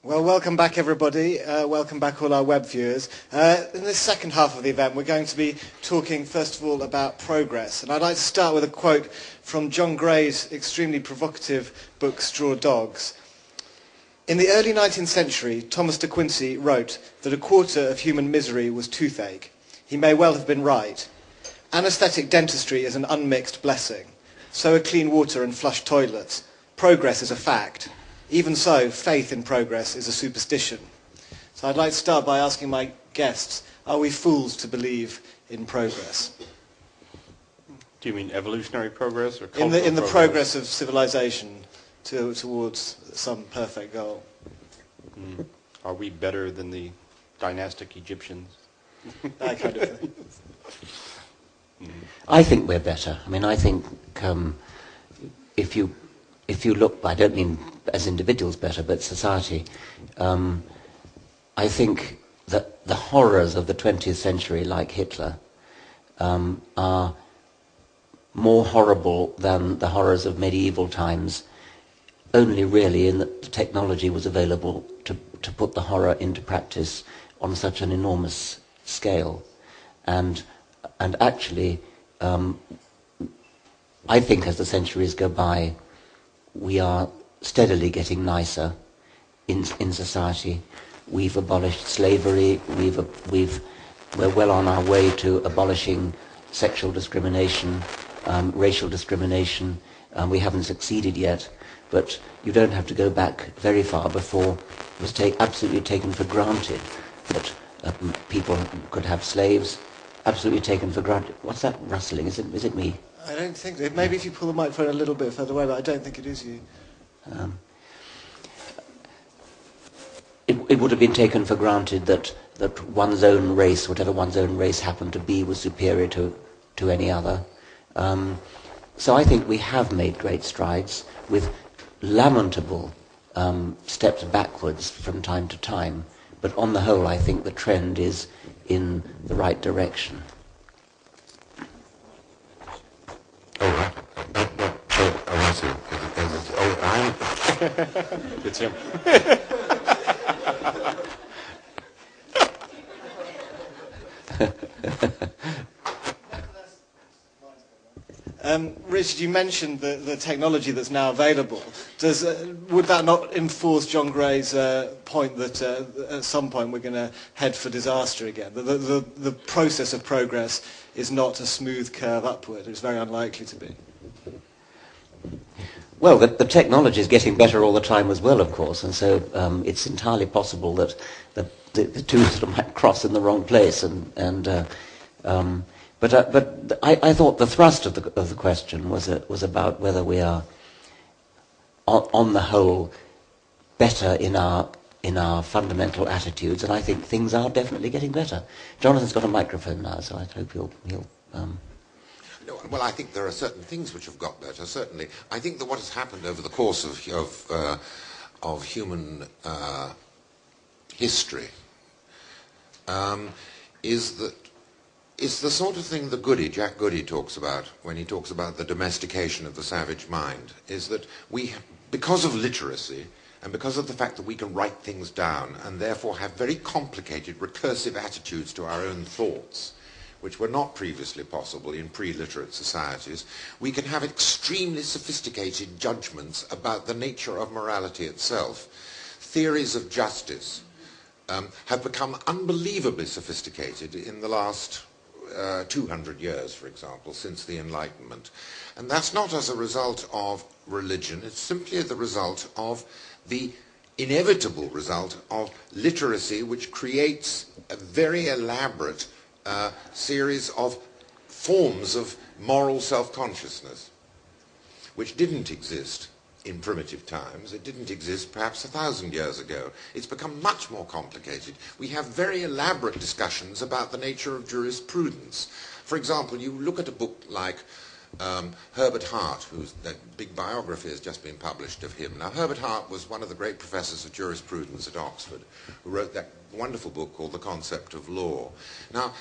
Well, welcome back everybody. Welcome back all our web viewers. In this second half of the event we're going to be talking first of all about progress. And I'd like to start with a quote from John Gray's extremely provocative book Straw Dogs. In the early 19th century, Thomas de Quincey wrote that a quarter of human misery was toothache. He may well have been right. Anaesthetic dentistry is an unmixed blessing. So are clean water and flush toilets. Progress is a fact. Even so, faith in progress is a superstition. So I'd like to start by asking my guests, are we fools to believe in progress? Do you mean evolutionary progress or In cultural the progress of civilization towards some perfect goal? Are we better than the dynastic Egyptians? That kind of thing. I think we're better. I mean, I think if you look, I don't mean as individuals better, but society, I think that the horrors of the 20th century, like Hitler, are more horrible than the horrors of medieval times, only really in that the technology was available to put the horror into practice on such an enormous scale. And actually, I think as the centuries go by, we are steadily getting nicer in society. We've abolished slavery. We're well on our way to abolishing sexual discrimination, racial discrimination. We haven't succeeded yet, but you don't have to go back very far before it was absolutely taken for granted that people could have slaves. Absolutely taken for granted. What's that rustling? Is it me? I don't think... Maybe if you pull the microphone a little bit further away, but I don't think it is you. It would have been taken for granted that one's own race, whatever one's own race happened to be, was superior to any other. So I think we have made great strides with lamentable steps backwards from time to time. But on the whole, I think the trend is in the right direction. Oh, I see. It's him. Richard, you mentioned the technology that's now available. Would that not enforce John Gray's point that at some point we're going to head for disaster again? The process of progress is not a smooth curve upward. It's very unlikely to be. Well, the technology is getting better all the time as well, of course, and so it's entirely possible that the two sort of might cross in the wrong place. But I thought the thrust of the question was about whether we are, on the whole, better in our fundamental attitudes, and I think things are definitely getting better. Jonathan's got a microphone now, so I hope he'll No, well, I think there are certain things which have got better, certainly. I think that what has happened over the course of human history is the sort of thing that Jack Goody talks about when he talks about the domestication of the savage mind, is that we, because of literacy and because of the fact that we can write things down and therefore have very complicated recursive attitudes to our own thoughts, which were not previously possible in pre-literate societies, we can have extremely sophisticated judgments about the nature of morality itself. Theories of justice have become unbelievably sophisticated in the last 200 years, for example, since the Enlightenment. And that's not as a result of religion, it's simply the result of the inevitable result of literacy, which creates a very elaborate series of forms of moral self-consciousness, which didn't exist in primitive times. It didn't exist perhaps 1,000 years ago. It's become much more complicated. We have very elaborate discussions about the nature of jurisprudence. For example, you look at a book like Herbert Hart, that big biography has just been published of him. Now, Herbert Hart was one of the great professors of jurisprudence at Oxford, who wrote that wonderful book called The Concept of Law. Now,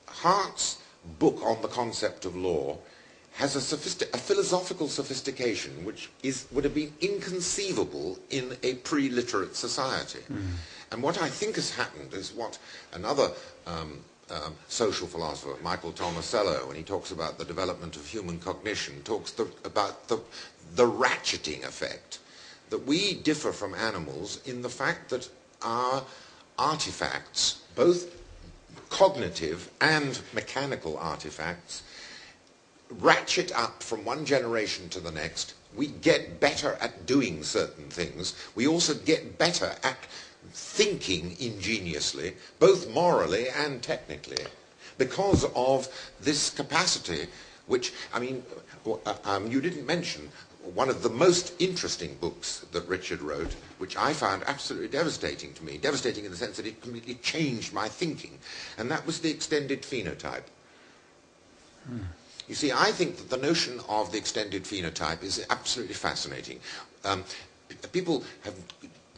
Hart's book on the concept of law has a philosophical sophistication which would have been inconceivable in a pre-literate society. And what I think has happened is what another social philosopher, Michael Tomasello, when he talks about the development of human cognition, talks about the ratcheting effect, that we differ from animals in the fact that our artifacts, both cognitive and mechanical artifacts, ratchet up from one generation to the next. We get better at doing certain things. We also get better at thinking ingeniously, both morally and technically, because of this capacity, which, I mean, you didn't mention one of the most interesting books that Richard wrote, which I found absolutely devastating to me, devastating in the sense that it completely changed my thinking, and that was The Extended Phenotype. You see, I think that the notion of the extended phenotype is absolutely fascinating. People have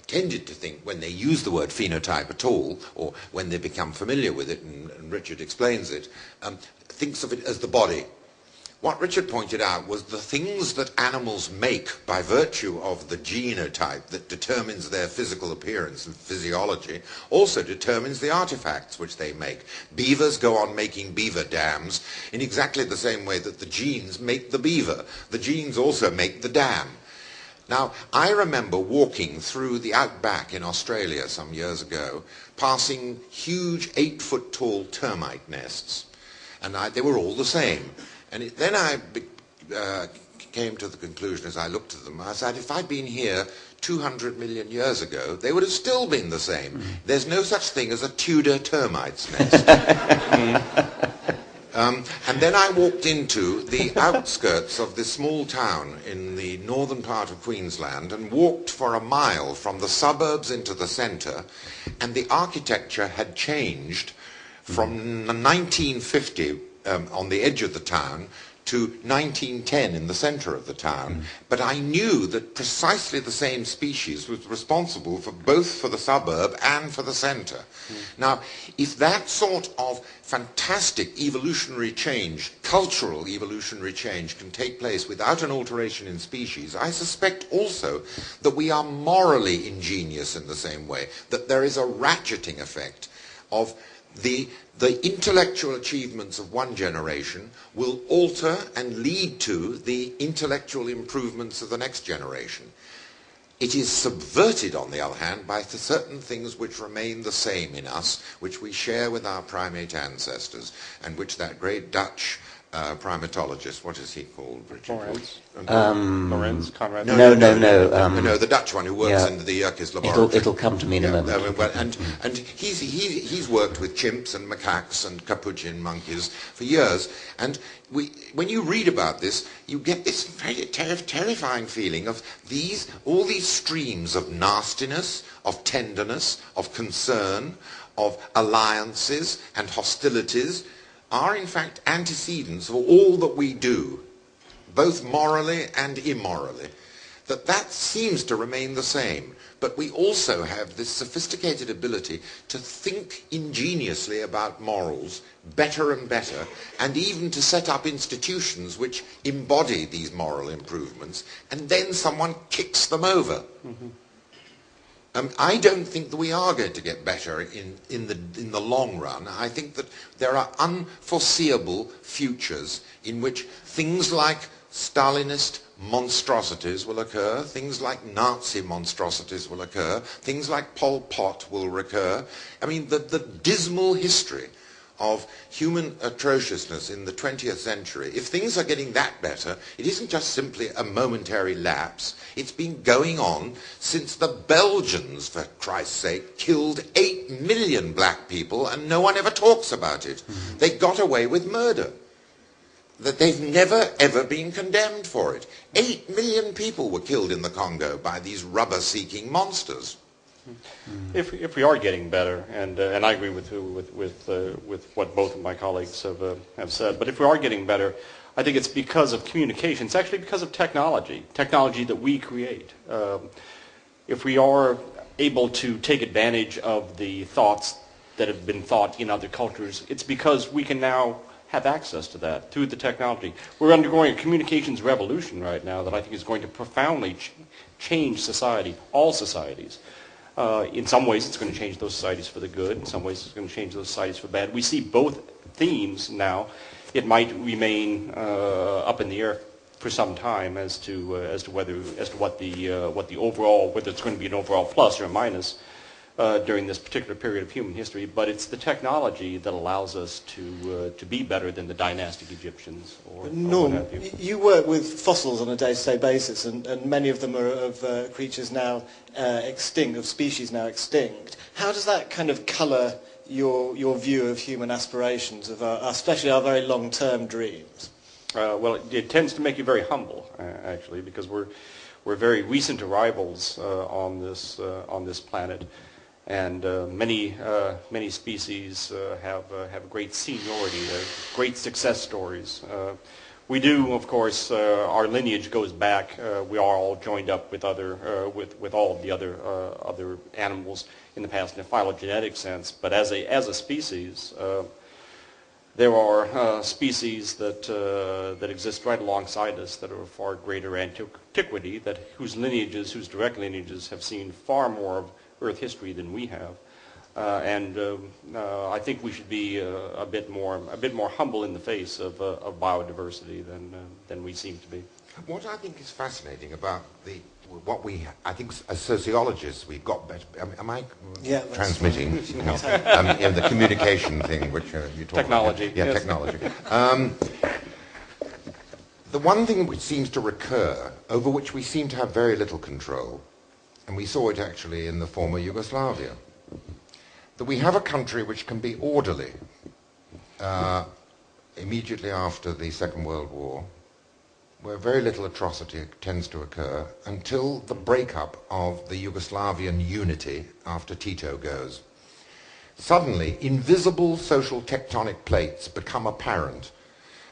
tended to think, when they use the word phenotype at all, or when they become familiar with it, and Richard explains it, thinks of it as the body. What Richard pointed out was the things that animals make by virtue of the genotype that determines their physical appearance and physiology also determines the artifacts which they make. Beavers go on making beaver dams in exactly the same way that the genes make the beaver. The genes also make the dam. Now, I remember walking through the outback in Australia some years ago, passing huge 8-foot-tall termite nests, and they were all the same. And then I came to the conclusion as I looked at them, I said, if I'd been here 200 million years ago, they would have still been the same. There's no such thing as a Tudor termite's nest. And then I walked into the outskirts of this small town in the northern part of Queensland and walked for a mile from the suburbs into the centre, and the architecture had changed from 1950 on the edge of the town to 1910 in the centre of the town. But I knew that precisely the same species was responsible for both for the suburb and for the centre. Now, if that sort of fantastic evolutionary change, cultural evolutionary change, can take place without an alteration in species, I suspect also that we are morally ingenious in the same way, that there is a ratcheting effect of the intellectual achievements of one generation will alter and lead to the intellectual improvements of the next generation. It is subverted, on the other hand, by certain things which remain the same in us, which we share with our primate ancestors, and which that great Dutch primatologist, what is he called, Richard? Lorenz, Conrad? No, the Dutch one who works in the Yerkes laboratory. It'll come to me in a moment. And he's worked with chimps and macaques and capuchin monkeys for years. And when you read about this, you get this very terrifying feeling of all these streams of nastiness, of tenderness, of concern, of alliances and hostilities, are in fact antecedents of all that we do, both morally and immorally. That seems to remain the same, but we also have this sophisticated ability to think ingeniously about morals better and better, and even to set up institutions which embody these moral improvements, and then someone kicks them over. I don't think that we are going to get better in the long run. I think that there are unforeseeable futures in which things like Stalinist monstrosities will occur, things like Nazi monstrosities will occur, things like Pol Pot will recur. I mean, the dismal history of human atrociousness in the 20th century, if things are getting that better, it isn't just simply a momentary lapse. It's been going on since the Belgians, for Christ's sake, killed 8 million black people and no one ever talks about it. They got away with murder. That they've never ever been condemned for it. 8 million people were killed in the Congo by these rubber-seeking monsters. If we are getting better, and I agree with what both of my colleagues have said, but if we are getting better, I think it's because of communication. It's actually because of technology that we create. If we are able to take advantage of the thoughts that have been thought in other cultures, it's because we can now have access to that through the technology. We're undergoing a communications revolution right now that I think is going to profoundly change society, all societies. In some ways it's going to change those societies for the good. In some ways it's going to change those societies for bad. We see both themes now. It might remain up in the air for some time as to what the overall, whether it's going to be an overall plus or a minus during this particular period of human history. But it's the technology that allows us to be better than the dynastic Egyptians. Norm, you work with fossils on a day-to-day basis, and many of them are of creatures now extinct, of species now extinct. How does that kind of colour your view of human aspirations, of especially our very long-term dreams? Well, it tends to make you very humble, actually, because we're very recent arrivals on this planet, and many species have great seniority, great success stories. We do, of course. Our lineage goes back. We are all joined up with all of the other animals in the past in a phylogenetic sense. But as a species. There are species that exist right alongside us that are of far greater antiquity, whose direct lineages have seen far more of Earth history than we have, and I think we should be a bit more humble in the face of biodiversity than we seem to be. What I think is fascinating about I think as sociologists we've got better. Am I transmitting? No. The communication thing, which you talk technology. About. Yeah, yes. Technology. The one thing which seems to recur, over which we seem to have very little control, and we saw it actually in the former Yugoslavia, that we have a country which can be orderly immediately after the Second World War, where very little atrocity tends to occur until the breakup of the Yugoslavian unity after Tito goes. Suddenly, invisible social tectonic plates become apparent,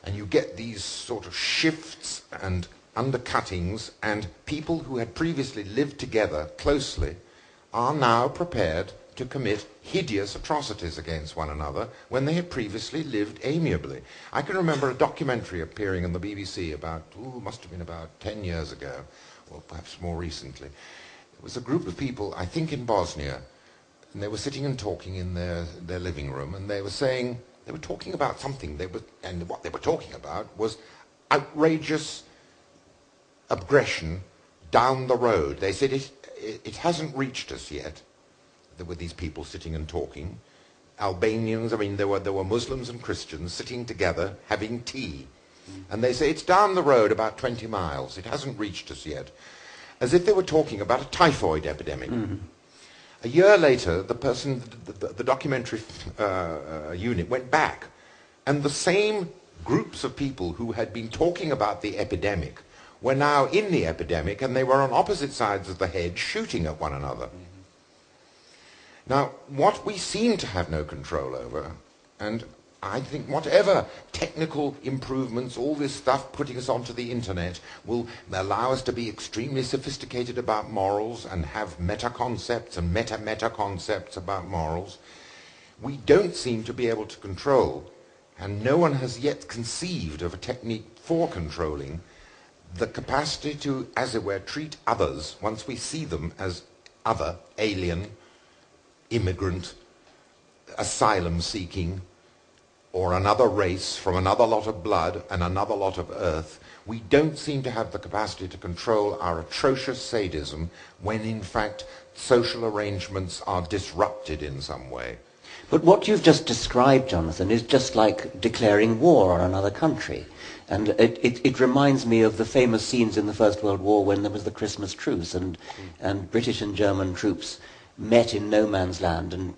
and you get these sort of shifts and undercuttings, and people who had previously lived together closely are now prepared to commit hideous atrocities against one another when they had previously lived amiably. I can remember a documentary appearing on the BBC must have been about 10 years ago, or perhaps more recently. It was a group of people, I think in Bosnia, and they were sitting and talking in their living room, and they were talking about something, and what they were talking about was outrageous aggression down the road. They said it hasn't reached us yet. There were these people sitting and talking, Albanians. There were Muslims and Christians sitting together having tea, and they say it's down the road about 20 miles. It hasn't reached us yet, as if they were talking about a typhoid epidemic. Mm-hmm. A year later, the documentary unit went back, and the same groups of people who had been talking about the epidemic were now in the epidemic, and they were on opposite sides of the hedge shooting at one another. Mm-hmm. Now, what we seem to have no control over, and I think whatever technical improvements, all this stuff putting us onto the internet will allow us to be extremely sophisticated about morals and have meta-concepts and meta-concepts about morals, we don't seem to be able to control, and no one has yet conceived of a technique for controlling the capacity to, as it were, treat others, once we see them as other, alien, immigrant, asylum-seeking, or another race from another lot of blood and another lot of earth. We don't seem to have the capacity to control our atrocious sadism when, in fact, social arrangements are disrupted in some way. But what you've just described, Jonathan, is just like declaring war on another country. And it reminds me of the famous scenes in the First World War when there was the Christmas truce and British and German troops met in no man's land and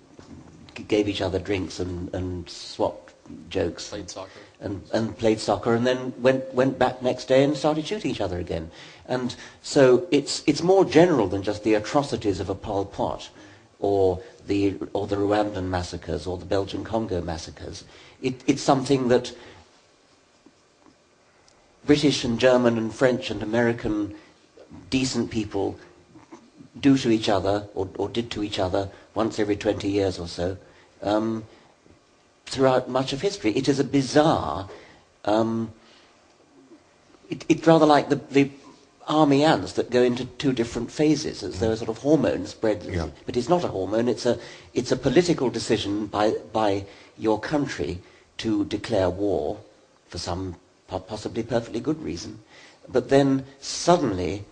gave each other drinks and swapped jokes. Played soccer. And played soccer, and then went back next day and started shooting each other again. And so it's more general than just the atrocities of a Pol Pot or the Rwandan massacres or the Belgian Congo massacres. It's something that British and German and French and American decent people do to each other, or did to each other once every 20 years or so. throughout much of history. It is a bizarre... it's rather like the army ants that go into two different phases, as though a sort of hormone spread. Yeah. But it's not a hormone. It's a political decision by your country to declare war for some possibly perfectly good reason. But then suddenly,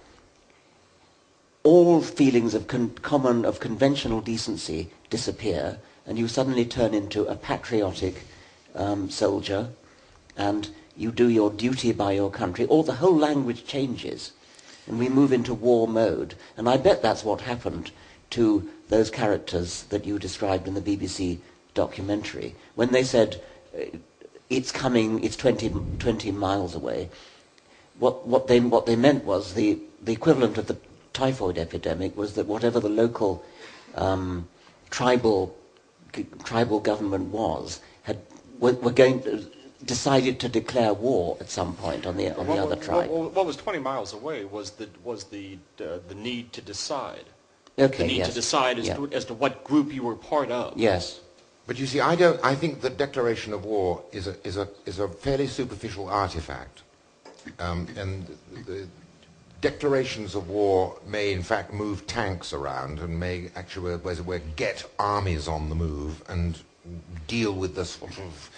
all feelings of conventional decency disappear, and you suddenly turn into a patriotic soldier, and you do your duty by your country. The whole language changes, and we move into war mode. And I bet that's what happened to those characters that you described in the BBC documentary. When they said, it's coming, it's 20 miles away, what they meant was the equivalent of the typhoid epidemic was that whatever the local tribal government was, were going to decided to declare war at some point on the other tribe. What was 20 miles away was the need to decide. Okay, the need yes. to decide as to what group you were part of. Yes. But you see, I think the declaration of war is a fairly superficial artifact, and the declarations of war may in fact move tanks around and may actually, as it were, get armies on the move and deal with the sort of,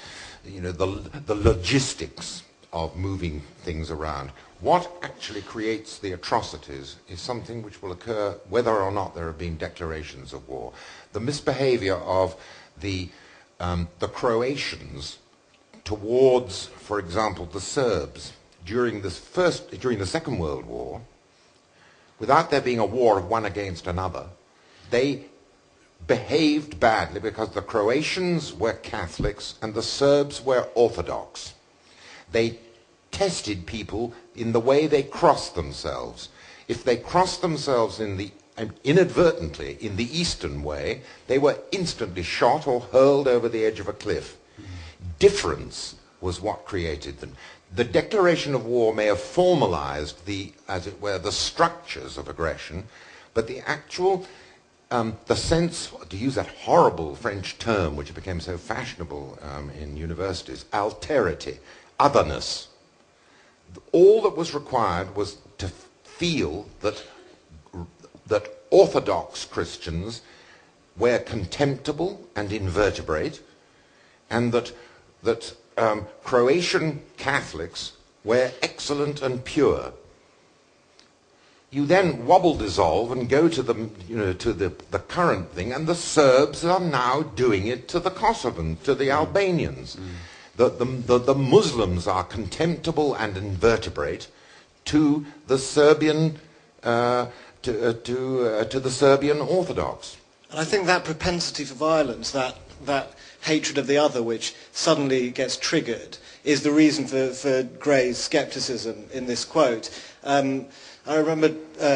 the logistics of moving things around. What actually creates the atrocities is something which will occur whether or not there have been declarations of war. The misbehavior of the Croatians towards, for example, the Serbs during the Second World War, without there being a war of one against another, they behaved badly because the Croatians were Catholics and the Serbs were Orthodox. They tested people in the way they crossed themselves. If they crossed themselves inadvertently in the Eastern way, they were instantly shot or hurled over the edge of a cliff. Difference was what created them. The declaration of war may have formalized as it were, the structures of aggression, but the actual the sense, to use that horrible French term which became so fashionable in universities, alterity, otherness. All that was required was to feel that Orthodox Christians were contemptible and invertebrate, and that Croatian Catholics were excellent and pure. You then dissolve and go to the current thing, and the Serbs are now doing it to the Kosovans, to the Albanians. The Muslims are contemptible and invertebrate to the Serbian to the Serbian Orthodox. And I think that propensity for violence, that hatred of the other, which suddenly gets triggered, is the reason for Gray's scepticism in this quote. I remember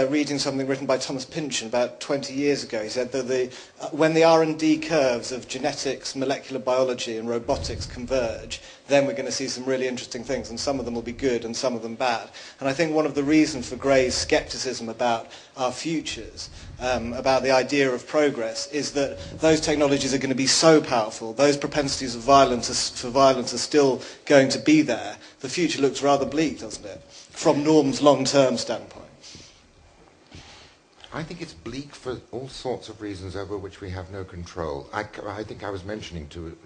reading something written by Thomas Pynchon about 20 years ago. He said that when the R&D curves of genetics, molecular biology and robotics converge, then we're going to see some really interesting things, and some of them will be good and some of them bad. And I think one of the reasons for Gray's scepticism about our futures, about the idea of progress, is that those technologies are going to be so powerful, those propensities of violence are still going to be there. The future looks rather bleak, doesn't it, from Norm's long-term standpoint? I think it's bleak for all sorts of reasons over which we have no control. I think I was mentioning to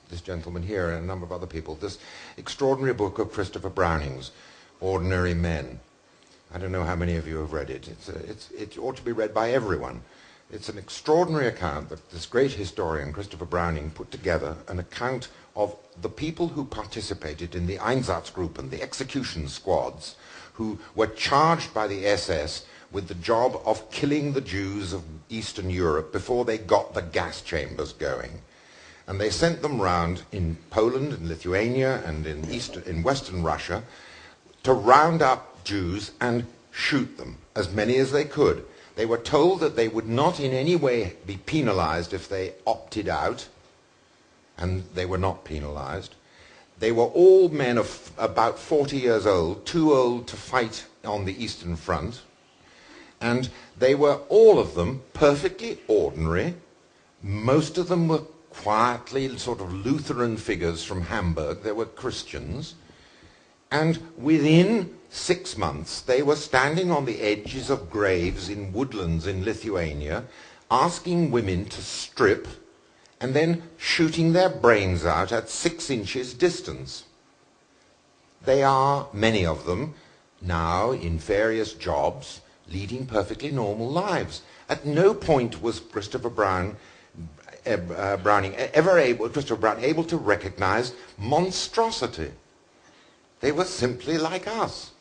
this gentleman here and a number of other people this extraordinary book of Christopher Browning's, Ordinary Men. I don't know how many of you have read it. It ought to be read by everyone. It's an extraordinary account that this great historian, Christopher Browning, put together, an account of the people who participated in the Einsatzgruppen, the execution squads, who were charged by the SS with the job of killing the Jews of Eastern Europe before they got the gas chambers going. And they sent them round in Poland and Lithuania and in Western Russia to round up Jews and shoot them, as many as they could. They were told that they would not in any way be penalized if they opted out, and they were not penalized. They were all men of about 40 years old, too old to fight on the Eastern Front, and they were all of them perfectly ordinary. Most of them were quietly sort of Lutheran figures from Hamburg. They were Christians. And within 6 months, they were standing on the edges of graves in woodlands in Lithuania, asking women to strip and then shooting their brains out at 6 inches distance. They are, many of them, now in various jobs, leading perfectly normal lives. At no point was Christopher Brown able to recognize monstrosity. They were simply like us.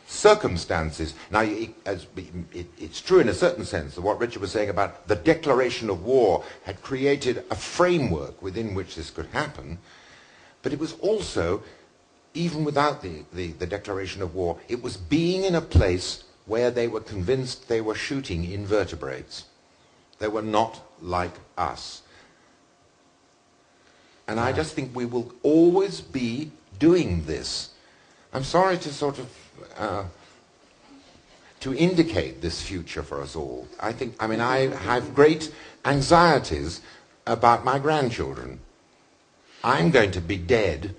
Circumstances. Now, it's true in a certain sense that what Richard was saying about the declaration of war had created a framework within which this could happen, but it was also, even without the declaration of war, it was being in a place where they were convinced they were shooting invertebrates. They were not like us. And I just think we will always be doing this. I'm sorry to sort of to indicate this future for us all. I have great anxieties about my grandchildren. I'm going to be dead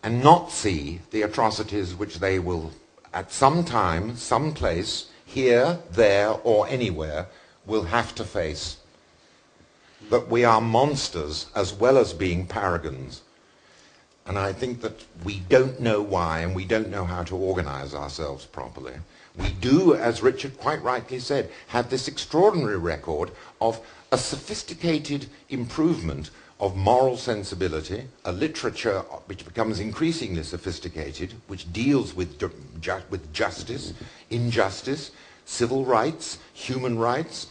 and not see the atrocities which they will, at some time, some place, here, there, or anywhere, will have to face. But we are monsters as well as being paragons. And I think that we don't know why, and we don't know how to organize ourselves properly. We do, as Richard quite rightly said, have this extraordinary record of a sophisticated improvement of moral sensibility, a literature which becomes increasingly sophisticated, which deals with justice, injustice, civil rights, human rights.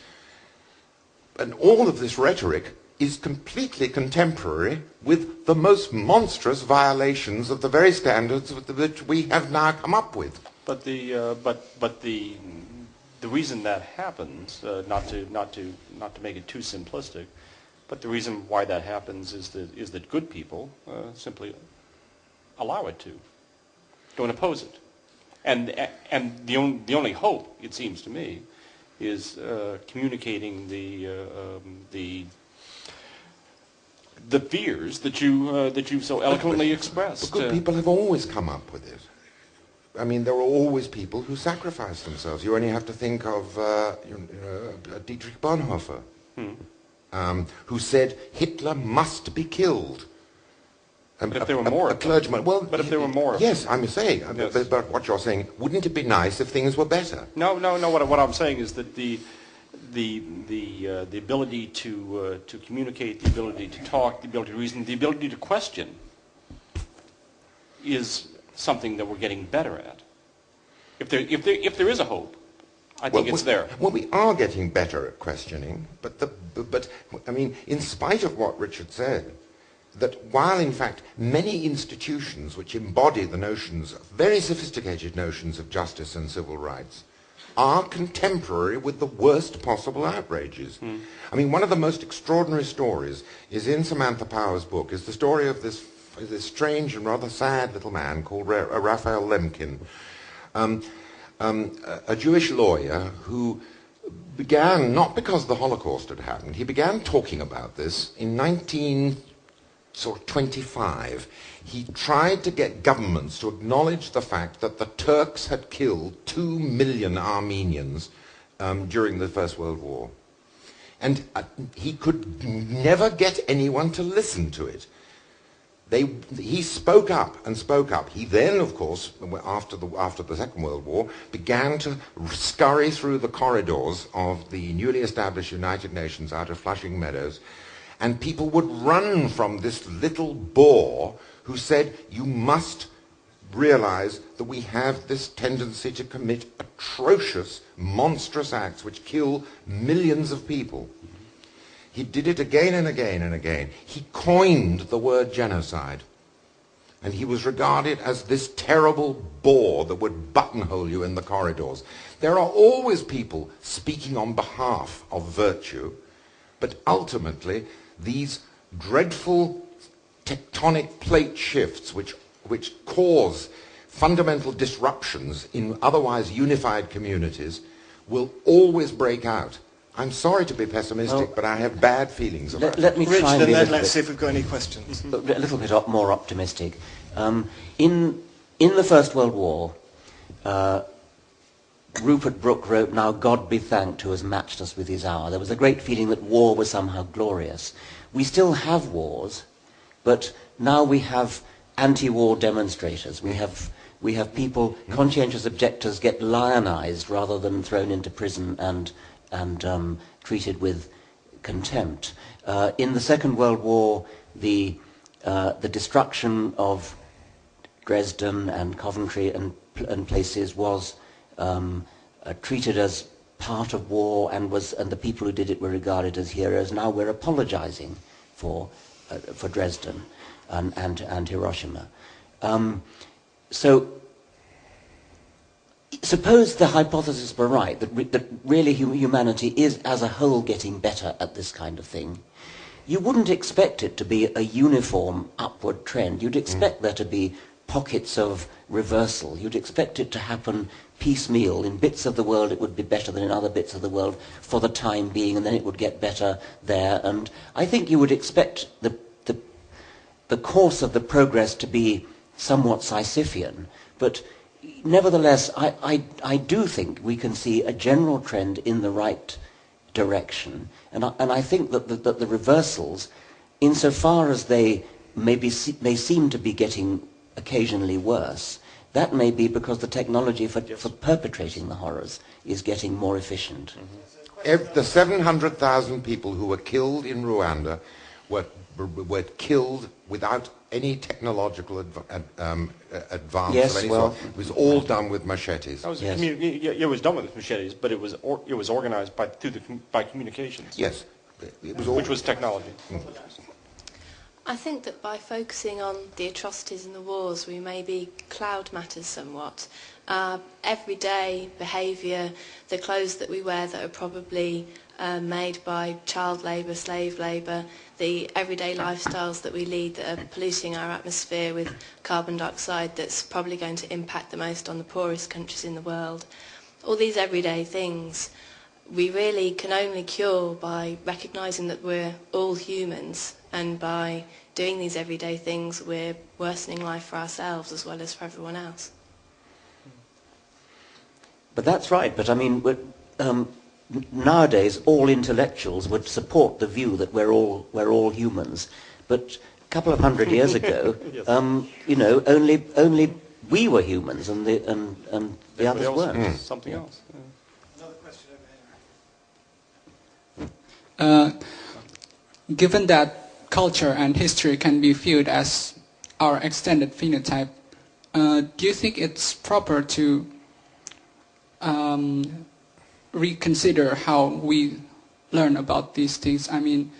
And all of this rhetoric is completely contemporary with the most monstrous violations of the very standards that we have now come up with. But the reason that happens, not to make it too simplistic, but the reason why that happens is that good people simply allow it to, don't oppose it, and the only hope, it seems to me, is communicating the fears that you so eloquently expressed. But good people have always come up with it. I mean, there are always people who sacrifice themselves. You only have to think of Dietrich Bonhoeffer, who said Hitler must be killed. But if there were more, a clergyman. Well, but if there were more, yes, I'm saying. Yes. But what you're saying, wouldn't it be nice if things were better? No. What I'm saying is that the ability to communicate, the ability to talk, the ability to reason, the ability to question is something that we're getting better at. If there is a hope, I think it's there. Well, we are getting better at questioning, but I mean, in spite of what Richard said, that while in fact many institutions which embody the notions, very sophisticated notions of justice and civil rights, are contemporary with the worst possible outrages. I mean, one of the most extraordinary stories is in Samantha Power's book, is the story of this strange and rather sad little man called Raphael Lemkin, a Jewish lawyer who began, not because the Holocaust had happened, he began talking about this in 1925. He tried to get governments to acknowledge the fact that the Turks had killed 2 million Armenians during the First World War. And he could never get anyone to listen to it. He spoke up and spoke up. He then, of course, after the Second World War, began to scurry through the corridors of the newly established United Nations out of Flushing Meadows, and people would run from this little bore who said, you must realize that we have this tendency to commit atrocious, monstrous acts which kill millions of people. He did it again and again and again. He coined the word genocide. And he was regarded as this terrible bore that would buttonhole you in the corridors. There are always people speaking on behalf of virtue, but ultimately these dreadful tectonic plate shifts which cause fundamental disruptions in otherwise unified communities will always break out I'm sorry to be pessimistic, but I have bad feelings about it. Let me try Richard, and and be a then little let's bit, see if we've got any questions. a little bit more optimistic. In the First World War, Rupert Brooke wrote, "Now God be thanked who has matched us with his hour." There was a great feeling that war was somehow glorious. We still have wars, but now we have anti-war demonstrators. We have people, conscientious objectors, get lionized rather than thrown into prison and treated with contempt. In the Second World War, the destruction of Dresden and Coventry and places was treated as part of war, and the people who did it were regarded as heroes. Now we're apologizing for Dresden and Hiroshima. So suppose the hypothesis were right, that really humanity is as a whole getting better at this kind of thing. You wouldn't expect it to be a uniform upward trend. You'd expect there to be pockets of reversal. You'd expect it to happen piecemeal. In bits of the world it would be better than in other bits of the world for the time being, and then it would get better there. And I think you would expect the course of the progress to be somewhat Sisyphean. But nevertheless, I do think we can see a general trend in the right direction. And I think that the reversals, insofar as they may seem to be getting occasionally worse, that may be because the technology for perpetrating the horrors is getting more efficient. The 700,000 people who were killed in Rwanda were killed without any technological advance Yes, of any well, sort. It was all done with machetes. That was Yes. it was done with machetes, but it was organized by communications. Yes. It was all, Which was technology. I think that by focusing on the atrocities in the wars, we maybe cloud matters somewhat. Everyday behaviour, the clothes that we wear that are probably made by child labour, slave labour, the everyday lifestyles that we lead that are polluting our atmosphere with carbon dioxide that's probably going to impact the most on the poorest countries in the world. All these everyday things we really can only cure by recognising that we're all humans, and by doing these everyday things we're worsening life for ourselves as well as for everyone else. But that's right. But I mean, nowadays all intellectuals would support the view that we're all humans. But a couple of hundred years ago, Yes. only we were humans, and the others Everybody else weren't. was something else. Yeah. Another question over here. Given that culture and history can be viewed as our extended phenotype, do you think it's proper to reconsider how we learn about these things? I mean,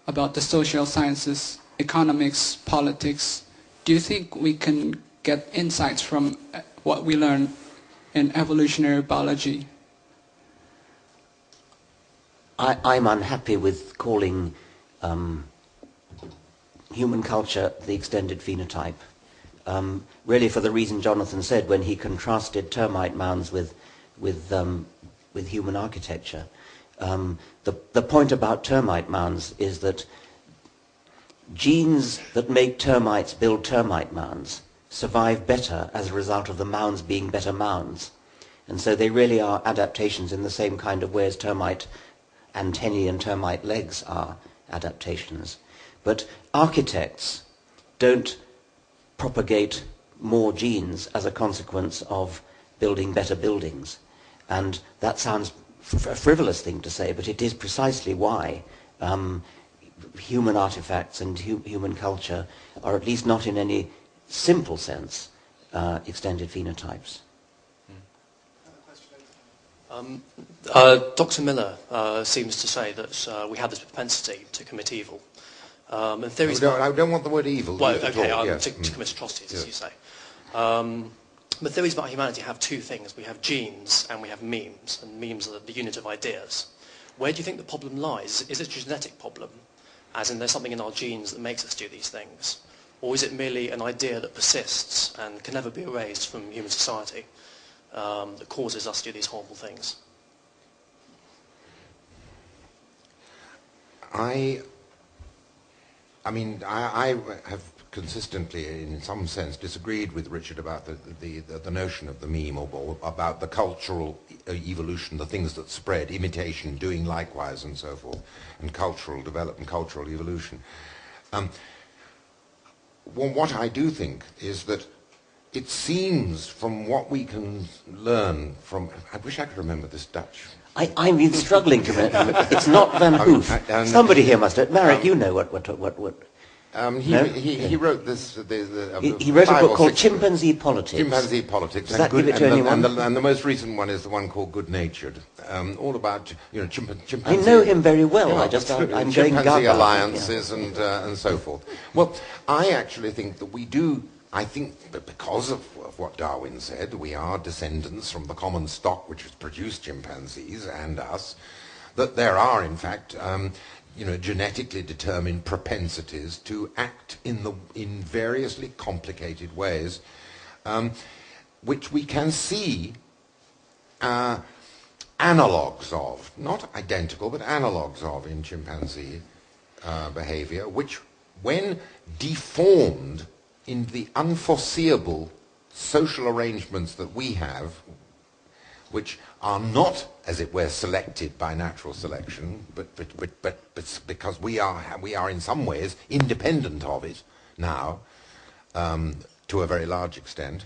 about the social sciences, economics, politics. Do you think we can get insights from what we learn in evolutionary biology? I'm unhappy with calling human culture the extended phenotype. Really, for the reason Jonathan said when he contrasted termite mounds with human architecture. The point about termite mounds is that genes that make termites build termite mounds survive better as a result of the mounds being better mounds. And so they really are adaptations in the same kind of way as termite antennae and termite legs are adaptations. But architects don't propagate more genes as a consequence of building better buildings. And that sounds a frivolous thing to say, but it is precisely why human artifacts and human culture are, at least not in any simple sense, extended phenotypes. Dr. Miller seems to say that we have this propensity to commit evil. And theories I don't want the word evil. well, used at okay, all, yes. to commit atrocities, Yes. as you say. But theories about humanity have two things. We have genes and we have memes, and memes are the unit of ideas. Where do you think the problem lies? Is it a genetic problem, as in there's something in our genes that makes us do these things? Or is it merely an idea that persists and can never be erased from human society, that causes us to do these horrible things? I have consistently, in some sense, disagreed with Richard about the notion of the meme, or about the cultural evolution, the things that spread, imitation, doing likewise, and so forth, and cultural development, cultural evolution. Well, what I do think is that it seems, from what we can learn from, I wish I could remember this Dutch. I'm been struggling to remember. It's not Van Hoof. Somebody here must have. Marek, you know what. He wrote this. He wrote a book called Chimpanzee Politics. Chimpanzee Politics. Does that give it to anyone? And the most recent one is the one called Good Natured. All about chimpanzee. I know him very well. I'm going chimpanzee alliances and so forth. Well, I actually think that we do. I think that because of what Darwin said, we are descendants from the common stock which has produced chimpanzees and us, that there are, in fact, genetically determined propensities to act in variously complicated ways, which we can see analogues of, not identical, but analogues of in chimpanzee behavior, which, when deformed in the unforeseeable social arrangements that we have, which are not, as it were, selected by natural selection, but because we are in some ways independent of it now, to a very large extent,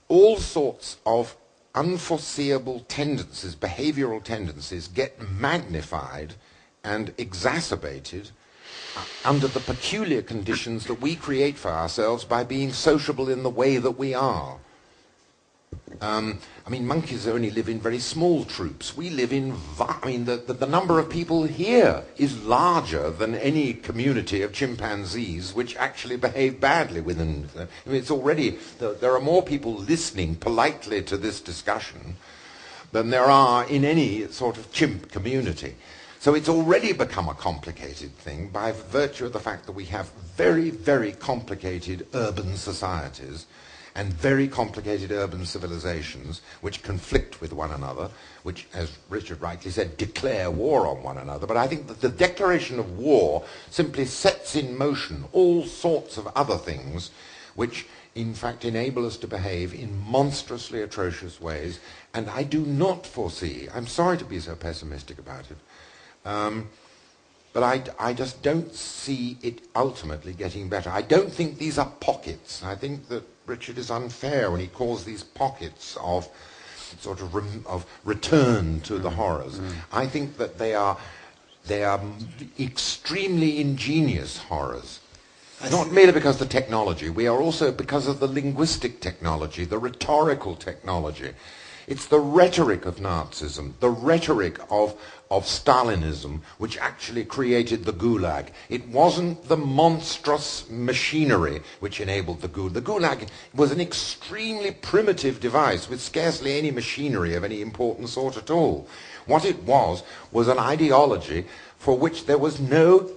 all sorts of unforeseeable tendencies, behavioral tendencies, get magnified and exacerbated under the peculiar conditions that we create for ourselves by being sociable in the way that we are. Monkeys only live in very small troops. We live in, the number of people here is larger than any community of chimpanzees which actually behave badly within. It's already, there are more people listening politely to this discussion than there are in any sort of chimp community. So it's already become a complicated thing by virtue of the fact that we have very, very complicated urban societies and very complicated urban civilizations which conflict with one another, which, as Richard rightly said, declare war on one another. But I think that the declaration of war simply sets in motion all sorts of other things which, in fact, enable us to behave in monstrously atrocious ways. And I do not foresee, I'm sorry to be so pessimistic about it, but I just don't see it ultimately getting better. I don't think these are pockets. I think that Richard is unfair when he calls these pockets of sort of return to the horrors. I think that they are extremely ingenious horrors. Not merely because of the technology, we are also because of the linguistic technology, the rhetorical technology. It's the rhetoric of Nazism, the rhetoric of Stalinism, which actually created the Gulag. It wasn't the monstrous machinery which enabled the Gulag. The Gulag was an extremely primitive device with scarcely any machinery of any important sort at all. What it was an ideology for which there was no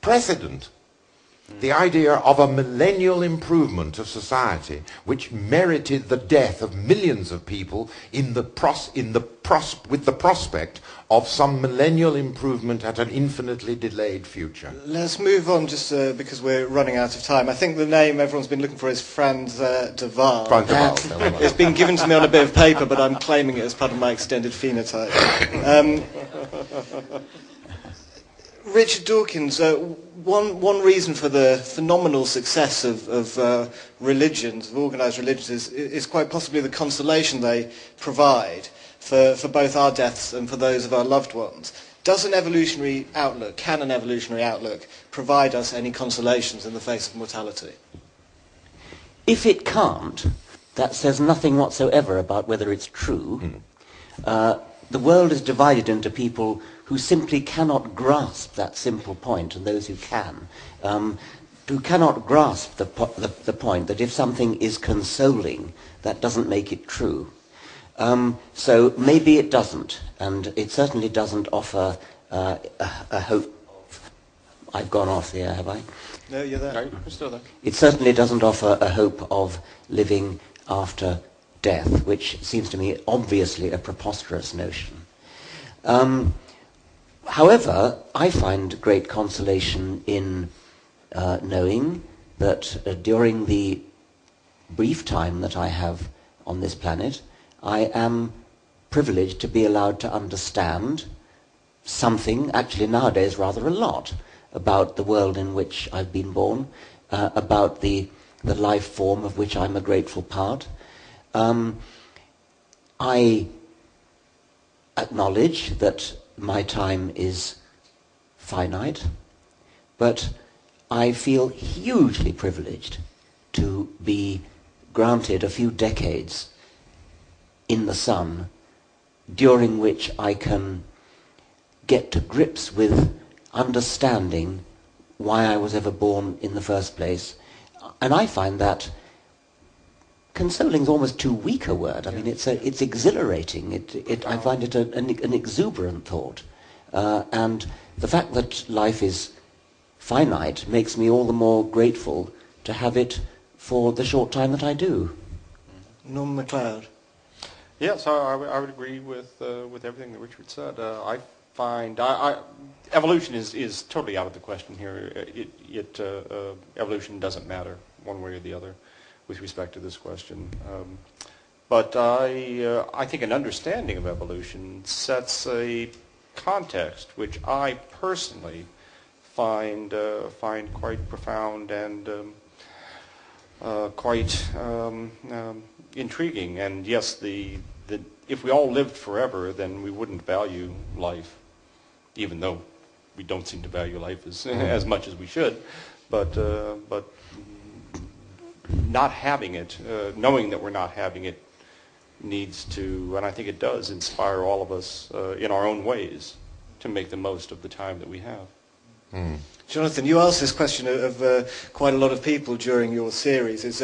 precedent. The idea of a millennial improvement of society which merited the death of millions of people with the prospect of some millennial improvement at an infinitely delayed future. Let's move on just because we're running out of time. I think the name everyone's been looking for is Franz de Waal. Franz de Waal. It's been given to me on a bit of paper, but I'm claiming it as part of my extended phenotype. Richard Dawkins, one reason for the phenomenal success of religions, of organised religions, is quite possibly the consolation they provide for both our deaths and for those of our loved ones. Can an evolutionary outlook provide us any consolations in the face of mortality? If it can't, that says nothing whatsoever about whether it's true. The world is divided into people who simply cannot grasp that simple point, and those who can, who cannot grasp the point that if something is consoling, that doesn't make it true. So maybe it doesn't, and it certainly doesn't offer a hope. I've gone off the air, have I? No, you're there. No, you're still there. It certainly doesn't offer a hope of living after death, which seems to me obviously a preposterous notion. However, I find great consolation in knowing that during the brief time that I have on this planet, I am privileged to be allowed to understand something, actually nowadays rather a lot, about the world in which I've been born, about the life form of which I'm a grateful part. I acknowledge that my time is finite, but I feel hugely privileged to be granted a few decades in the sun during which I can get to grips with understanding why I was ever born in the first place. And I find that consoling is almost too weak a word. I mean, it's exhilarating. I find it an exuberant thought. And the fact that life is finite makes me all the more grateful to have it for the short time that I do. Norman Macleod. Yes, I would agree with everything that Richard said. I find evolution is totally out of the question here. Evolution doesn't matter one way or the other with respect to this question. But I think an understanding of evolution sets a context which I personally find quite profound and quite intriguing. And yes, if we all lived forever, then we wouldn't value life, even though we don't seem to value life as much as we should. But not having it, knowing that we're not having it, needs to, and I think it does, inspire all of us in our own ways to make the most of the time that we have. Mm. Jonathan, you asked this question of quite a lot of people during your series. It's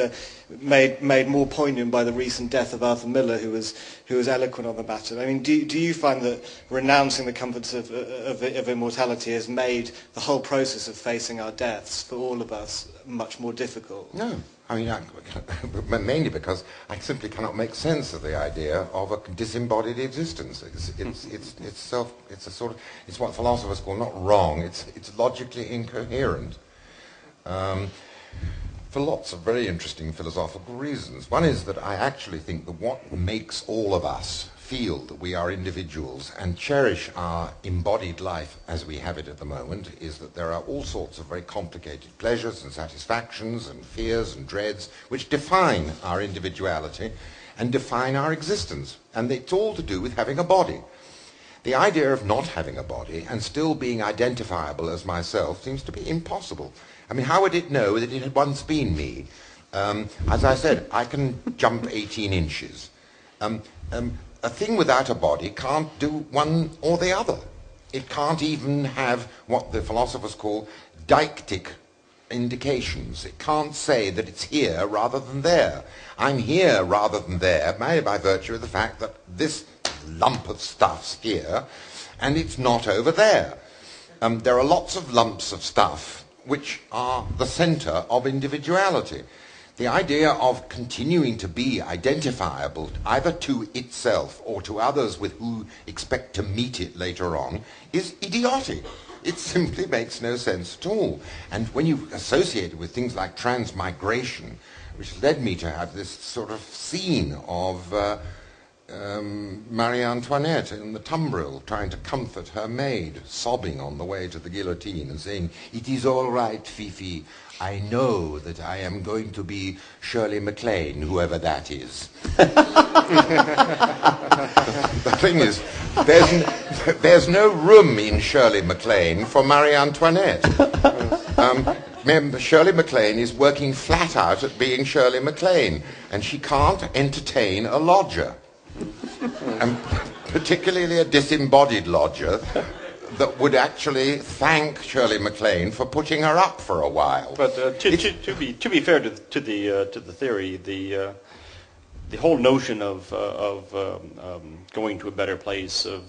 made more poignant by the recent death of Arthur Miller, who was eloquent on the matter. I mean, do you find that renouncing the comforts of immortality has made the whole process of facing our deaths for all of us much more difficult? No. I mean, mainly because I simply cannot make sense of the idea of a disembodied existence. It's what philosophers call not wrong. It's logically incoherent, for lots of very interesting philosophical reasons. One is that I actually think that what makes all of us feel that we are individuals and cherish our embodied life as we have it at the moment is that there are all sorts of very complicated pleasures and satisfactions and fears and dreads which define our individuality and define our existence. And it's all to do with having a body. The idea of not having a body and still being identifiable as myself seems to be impossible. I mean, how would it know that it had once been me? As I said, I can jump 18 inches. A thing without a body can't do one or the other. It can't even have what the philosophers call deictic indications. It can't say that it's here rather than there. I'm here rather than there, merely by virtue of the fact that this lump of stuff's here and it's not over there. There are lots of lumps of stuff which are the center of individuality. The idea of continuing to be identifiable either to itself or to others with who expect to meet it later on is idiotic. It simply makes no sense at all. And when you associate it with things like transmigration, which led me to have this sort of scene of Marie Antoinette in the tumbril trying to comfort her maid, sobbing on the way to the guillotine and saying, "It is all right, Fifi. I know that I am going to be Shirley MacLaine, whoever that is." The thing is, there's no room in Shirley MacLaine for Marie Antoinette. Remember, Shirley MacLaine is working flat out at being Shirley MacLaine, and she can't entertain a lodger, and particularly a disembodied lodger that would actually thank Shirley MacLaine for putting her up for a while. But to be fair to the theory, the whole notion of going to a better place, of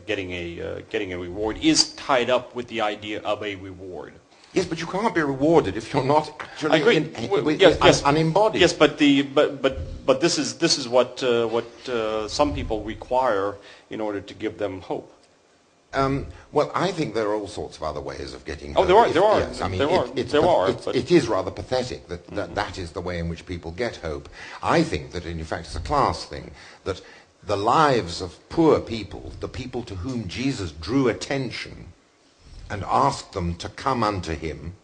getting a reward, is tied up with the idea of a reward. Yes, but you can't be rewarded if you're not actually unembodied. Yes, but this is what some people require in order to give them hope. Well, I think there are all sorts of other ways of getting Oh, hope. there are. Yes, I mean, But it is rather pathetic that is the way in which people get hope. I think that, in fact, it's a class thing, that the lives of poor people, the people to whom Jesus drew attention and asked them to come unto him,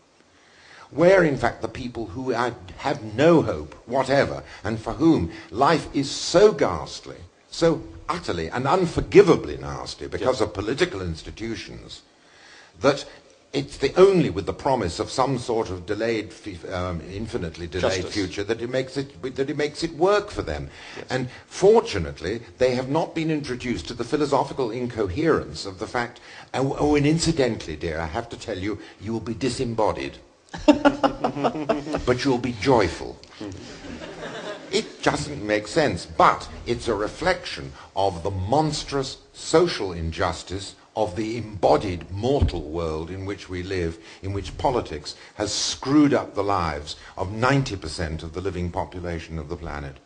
were in fact the people who have no hope whatever, and for whom life is so ghastly, so utterly and unforgivably nasty because of political institutions, that it's only with the promise of some sort of infinitely delayed Justice. future that it makes it work for them. Yes. And fortunately, they have not been introduced to the philosophical incoherence of the fact, and incidentally, dear, I have to tell you, you will be disembodied, but you'll be joyful. It doesn't make sense, but it's a reflection of the monstrous social injustice of the embodied mortal world in which we live, in which politics has screwed up the lives of 90% of the living population of the planet.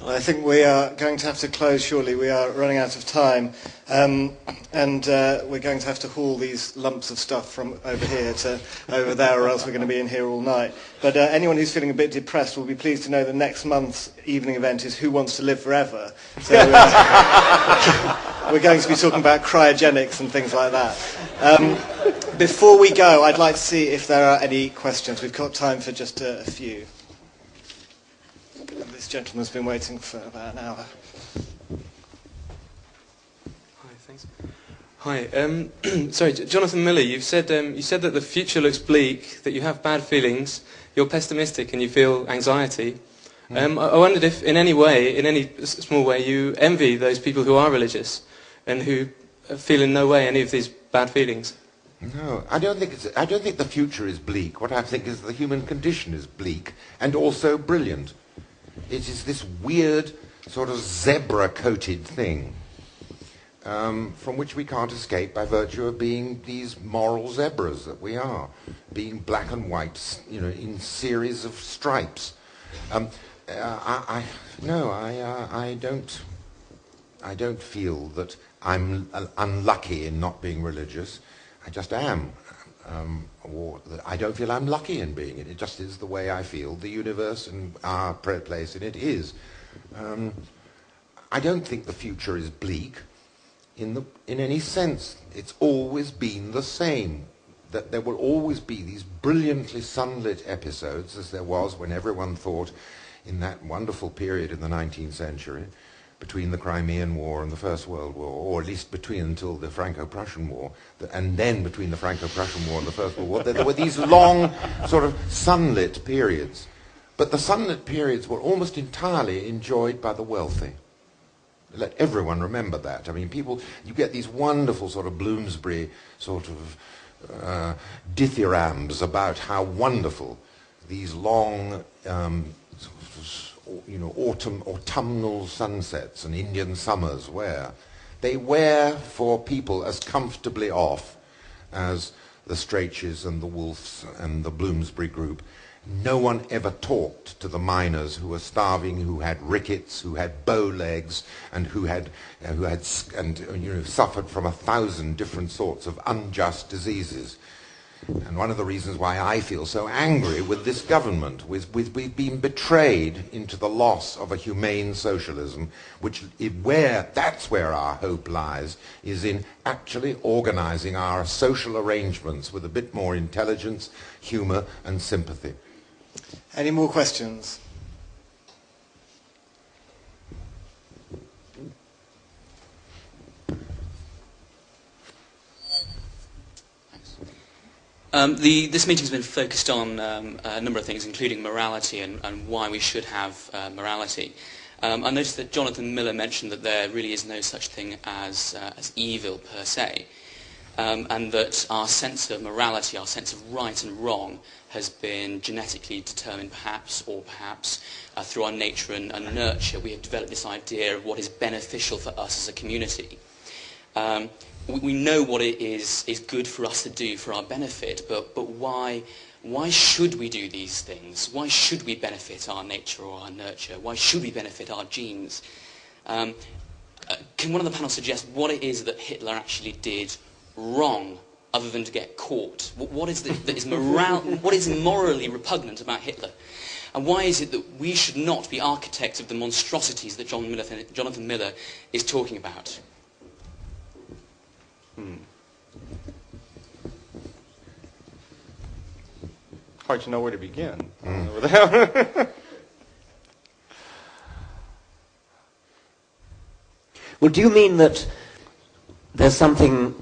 Well, I think we are going to have to close shortly. We are running out of time. And we're going to have to haul these lumps of stuff from over here to over there, or else we're going to be in here all night. But anyone who's feeling a bit depressed will be pleased to know that next month's evening event is Who Wants to Live Forever? So we're going to be talking about cryogenics and things like that. Before we go, I'd like to see if there are any questions. We've got time for just a few. This gentleman's been waiting for about an hour. Hi, thanks. Hi. Sorry, Jonathan Miller, you said that the future looks bleak, that you have bad feelings, you're pessimistic and you feel anxiety. I wondered if in any way, in any small way, you envy those people who are religious and who feel in no way any of these bad feelings. No, I don't think the future is bleak. What I think is the human condition is bleak and also brilliant. It is this weird sort of zebra-coated thing from which we can't escape by virtue of being these moral zebras that we are, being black and white, in series of stripes. I don't feel that I'm unlucky in not being religious. I just am. Or I don't feel I'm lucky in being it. It just is the way I feel. The universe and our place in it is. I don't think the future is bleak in any sense. It's always been the same. That there will always be these brilliantly sunlit episodes, as there was when everyone thought in that wonderful period in the 19th century, between the Crimean War and the First World War, or at least until the Franco-Prussian War, and then between the Franco-Prussian War and the First World War, there were these long sort of sunlit periods. But the sunlit periods were almost entirely enjoyed by the wealthy. Let everyone remember that. I mean, you get these wonderful sort of Bloomsbury sort of dithyrambs about how wonderful these long autumnal sunsets and Indian summers were. They were for people as comfortably off as the Strachys and the Woolfs and the Bloomsbury group. No one ever talked to the miners who were starving, who had rickets, who had bow legs, and who suffered from 1,000 different sorts of unjust diseases. And one of the reasons why I feel so angry with this government, with we've been betrayed into the loss of a humane socialism, that's where our hope lies, is in actually organizing our social arrangements with a bit more intelligence, humor, and sympathy. Any more questions? This meeting's been focused on a number of things, including morality and why we should have morality. I noticed that Jonathan Miller mentioned that there really is no such thing as evil per se, and that our sense of morality, our sense of right and wrong, has been genetically determined perhaps through our nature and nurture. We have developed this idea of what is beneficial for us as a community. We know what it is good for us to do for our benefit, but why should we do these things? Why should we benefit our nature or our nurture? Why should we benefit our genes? Can one of the panel suggest what it is that Hitler actually did wrong other than to get caught? What is that is what is morally repugnant about Hitler? And why is it that we should not be architects of the monstrosities that Jonathan Miller is talking about? Hard to know where to begin. Well, do you mean that there's something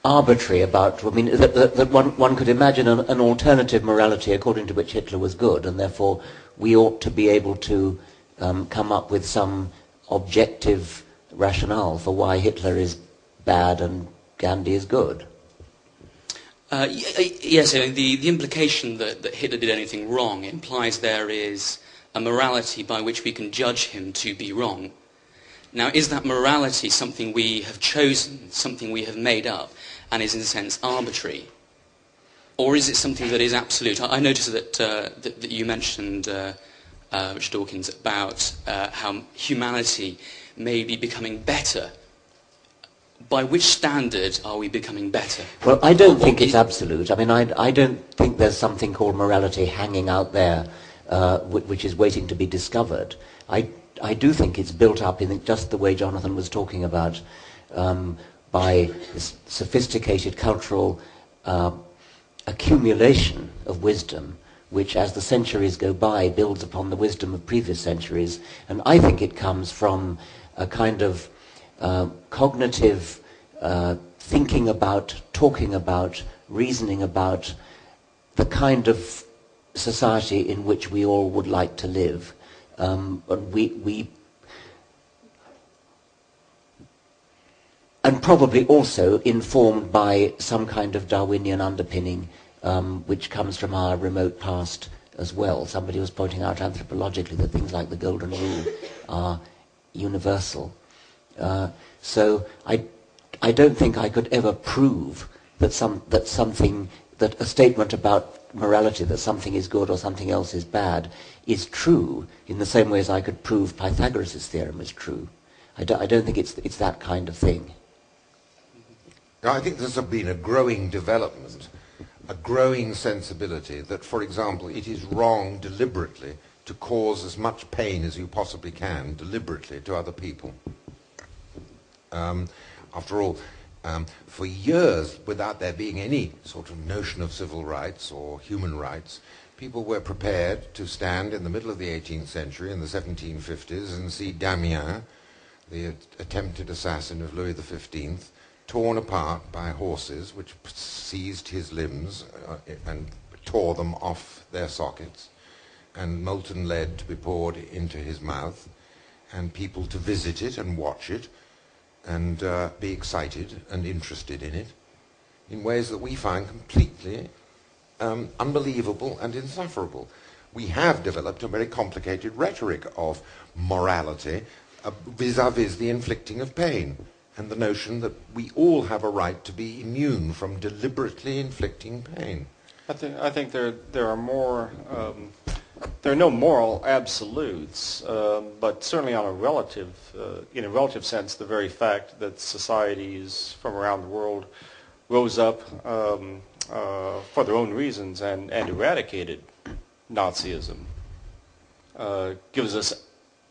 arbitrary about, I mean, that one could imagine an alternative morality according to which Hitler was good, and therefore we ought to be able to come up with some objective rationale for why Hitler is bad and Gandhi is good? Yes, I mean, the implication that Hitler did anything wrong implies there is a morality by which we can judge him to be wrong. Now, is that morality something we have chosen, something we have made up, and is in a sense arbitrary? Or is it something that is absolute? I noticed that you mentioned, Richard Dawkins, about how humanity may be becoming better. By which standard are we becoming better? Well, I don't think it's absolute. I mean, I don't think there's something called morality hanging out there which is waiting to be discovered. I do think it's built up in just the way Jonathan was talking about, by this sophisticated cultural accumulation of wisdom, which as the centuries go by builds upon the wisdom of previous centuries. And I think it comes from a kind of cognitive thinking about, talking about, reasoning about the kind of society in which we all would like to live. And probably also informed by some kind of Darwinian underpinning, which comes from our remote past as well. Somebody was pointing out anthropologically that things like the Golden Rule are universal. So I don't think I could ever prove that a statement about morality, that something is good or something else is bad, is true in the same way as I could prove Pythagoras' theorem is true. I don't think it's that kind of thing. I think there's been a growing development, a growing sensibility that, for example, it is wrong deliberately to cause as much pain as you possibly can deliberately to other people. After all, for years, without there being any sort of notion of civil rights or human rights, people were prepared to stand in the middle of the 18th century, in the 1750s, and see Damiens, the attempted assassin of Louis XV, torn apart by horses which seized his limbs and tore them off their sockets, and molten lead to be poured into his mouth, and people to visit it and watch it, and be excited and interested in it in ways that we find completely unbelievable and insufferable. We have developed a very complicated rhetoric of morality vis-à-vis the inflicting of pain, and the notion that we all have a right to be immune from deliberately inflicting pain. I think there are more. There are no moral absolutes, but certainly on a in a relative sense, the very fact that societies from around the world rose up for their own reasons and eradicated Nazism gives us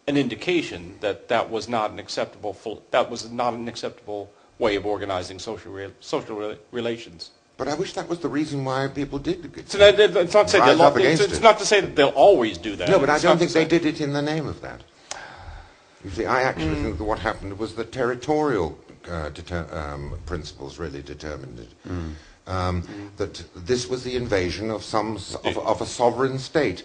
an indication that that was not an acceptable way of organizing social relations. But I wish that was the reason why people did it. So it's not to say that they'll always do that. No, but I don't think they did it in the name of that. You see, I actually think that what happened was that territorial principles really determined it. That this was the invasion of a sovereign state.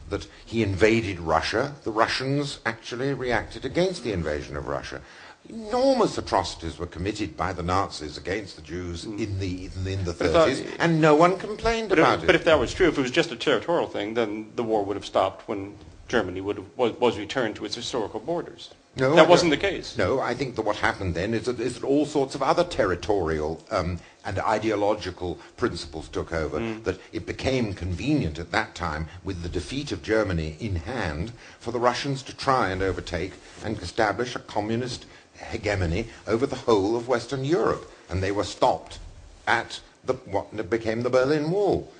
That he invaded Russia. The Russians actually reacted against the invasion of Russia. Enormous atrocities were committed by the Nazis against the Jews in the 30s, and no one complained about it. But if that was true, if it was just a territorial thing, then the war would have stopped when Germany was returned to its historical borders. No, that wasn't the case. No, I think that what happened then is that all sorts of other territorial and ideological principles took over, that it became convenient at that time, with the defeat of Germany in hand, for the Russians to try and overtake and establish a communist hegemony over the whole of Western Europe. and they were stopped at what became the Berlin Wall.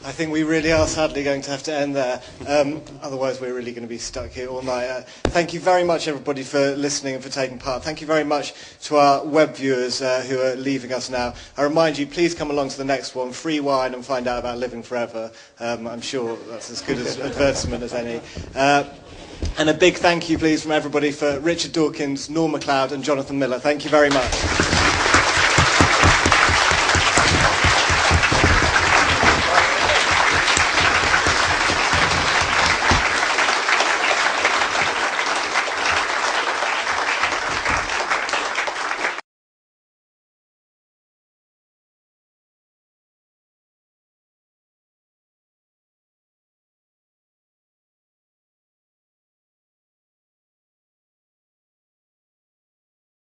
I think we really are sadly going to have to end there. Otherwise, we're really going to be stuck here all night. Thank you very much, everybody, for listening and for taking part. Thank you very much to our web viewers who are leaving us now. I remind you, please come along to the next one, free wine, and find out about living forever. I'm sure that's as good as advertisement as any. And a big thank you, please, from everybody for Richard Dawkins, Norm Macleod, and Jonathan Miller. Thank you very much.